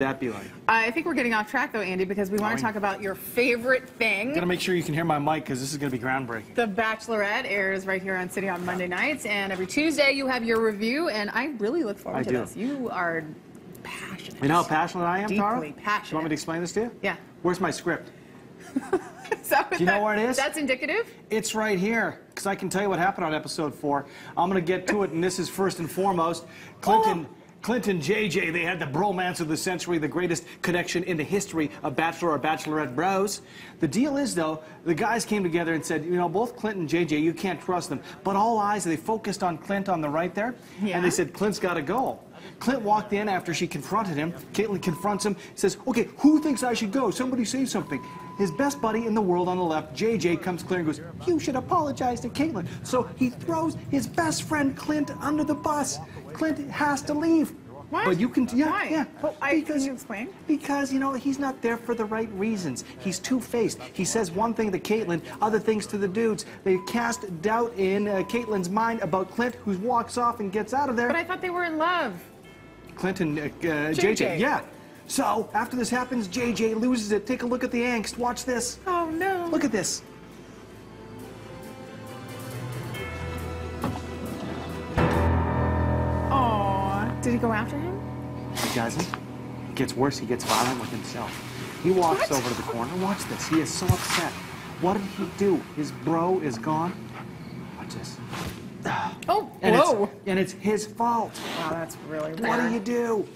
That be like? I think we're getting off track, though, Andy, because we want to talk about your favorite thing. Gotta make sure you can hear my mic, because this is gonna be groundbreaking. The Bachelorette airs right here on City on Monday nights, and every Tuesday you have your review, and I really look forward to this. You are passionate. You know how passionate I am, Tara? Deeply passionate. You want me to explain this to you? Yeah. Where's my script? Do you know where it is? That's indicative? It's right here, because I can tell you what happened on episode 4. I'm going to get to it, and this is first and foremost. Clinton, JJ, they had the bromance of the century, the greatest connection in the history of Bachelor or Bachelorette bros. The deal is, though, the guys came together and said, you know, both Clint and JJ, you can't trust them. But all eyes, they focused on Clint on the right there, and they said, Clint's got to go. Clint walked in after she confronted him. Caitlin confronts him, says, okay, who thinks I should go? Somebody say something. His best buddy in the world on the left, JJ, comes clear and goes, you should apologize to Caitlin. So he throws his best friend Clint under the bus. Clint has to leave. What? But you can, Why? yeah. Well, can you explain? Because, you know, he's not there for the right reasons. He's two-faced. He says one thing to Caitlin, other things to the dudes. They cast doubt in Caitlin's mind about Clint, who walks off and gets out of there. But I thought they were in love. Clint and JJ, yeah. So, after this happens, JJ loses it. Take a look at the angst. Watch this. Oh, no. Look at this. Did he go after him? He doesn't. It gets worse. He gets violent with himself. He walks over to the corner. Watch this. He is so upset. What did he do? His bro is gone. Watch this. Oh, and it's his fault. Wow, that's really weird. What do you do?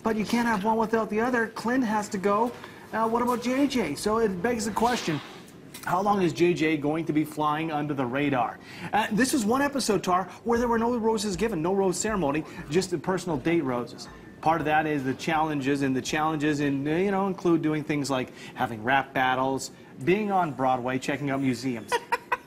But you can't have one without the other. Clint has to go. What about JJ? So it begs the question, how long is JJ going to be flying under the radar? This is one episode, Tar, where there were no roses given, no rose ceremony, just the personal date roses. Part of that is the challenges, and the challenges include doing things like having rap battles, being on Broadway, checking out museums.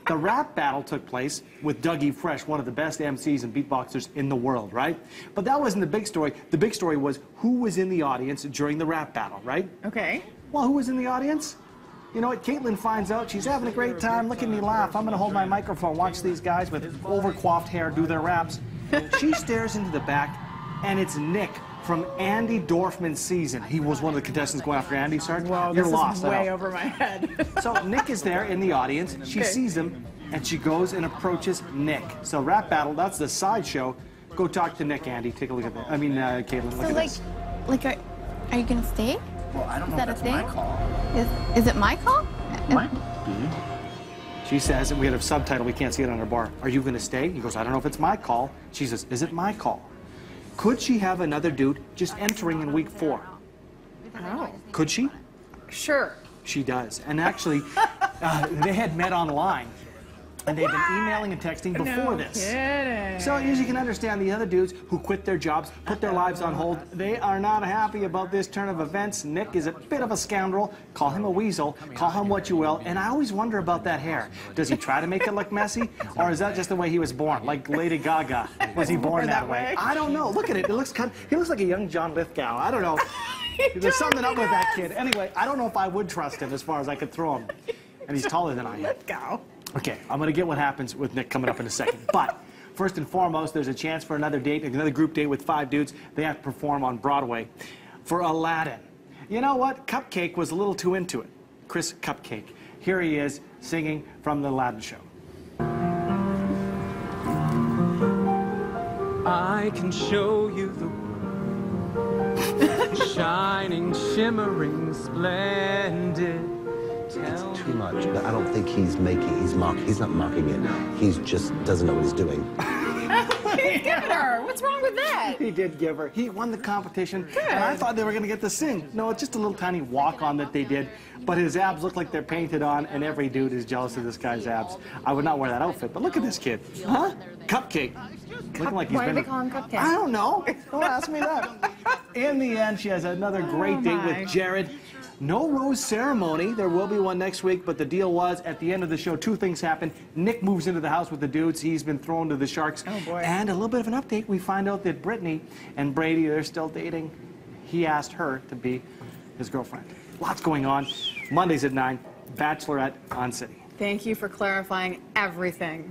The rap battle took place with Dougie Fresh, one of the best MCs and beatboxers in the world, right? But that wasn't the big story. The big story was who was in the audience during the rap battle, right? Okay. Well, who was in the audience? You know what? Caitlin finds out. She's having a great time. Look at me laugh. I'm going to hold my microphone, watch these guys with over-coiffed hair do their raps. She stares into the back, and it's Nick from Andy Dorfman's season. He was one of the contestants going after Andy, Sarge. Whoa, You're this lost. is way over my head. So Nick is there in the audience. She sees him, and she goes and approaches Nick. So rap battle, that's the sideshow. Go talk to Nick, Andy. Take a look at that. I mean, Caitlin, look at this. Are you gonna stay? Well, I don't know if that's my call. Is it my call? Might be. She says, and we had a subtitle, we can't see it on her bar. Are you going to stay? He goes, I don't know if it's my call. She says, is it my call? Could she have another dude just entering in week 4? Oh. Could she? Sure. She does. And actually, they had met online. And they've been emailing and texting before this. Kidding. So as you can understand, the other dudes who quit their jobs, put their lives on hold, they are not happy about this turn of events. Nick is a bit of a scoundrel. Call him a weasel. Call him what you will. And I always wonder about that hair. Does he try to make it look messy? Or is that just the way he was born? Like Lady Gaga. Was he born that way? I don't know. Look at it. He looks like a young John Lithgow. I don't know. There's something up with that kid. Anyway, I don't know if I would trust him as far as I could throw him. And he's taller than I am. Lithgow. Okay, I'm going to get what happens with Nick coming up in a second. But first and foremost, there's a chance for another date, another group date with 5 dudes. They have to perform on Broadway for Aladdin. You know what? Cupcake was a little too into it. Chris Cupcake. Here he is singing from the Aladdin show. I can show you the world, shining, shimmering, splendid. It's too much, but I don't think he's not mocking it. He's just doesn't know what he's doing. He's giving her. What's wrong with that? He did give her. He won the competition, and I thought they were going to get to sing. No, it's just a little tiny walk-on that they did, but his abs look like they're painted on, and every dude is jealous of this guy's abs. I would not wear that outfit, but look at this kid. Huh? Cupcake. Looking like he's Why been... do they call him Cupcake? I don't know. Don't ask me that. In the end, she has another great date with Jared. No rose ceremony. There will be one next week, but the deal was, at the end of the show, 2 things happen. Nick moves into the house with the dudes. He's been thrown to the sharks. Oh, boy. And a little bit of an update. We find out that Brittany and Brady, they're still dating. He asked her to be his girlfriend. Lots going on. Mondays at 9, Bachelorette on City. Thank you for clarifying everything.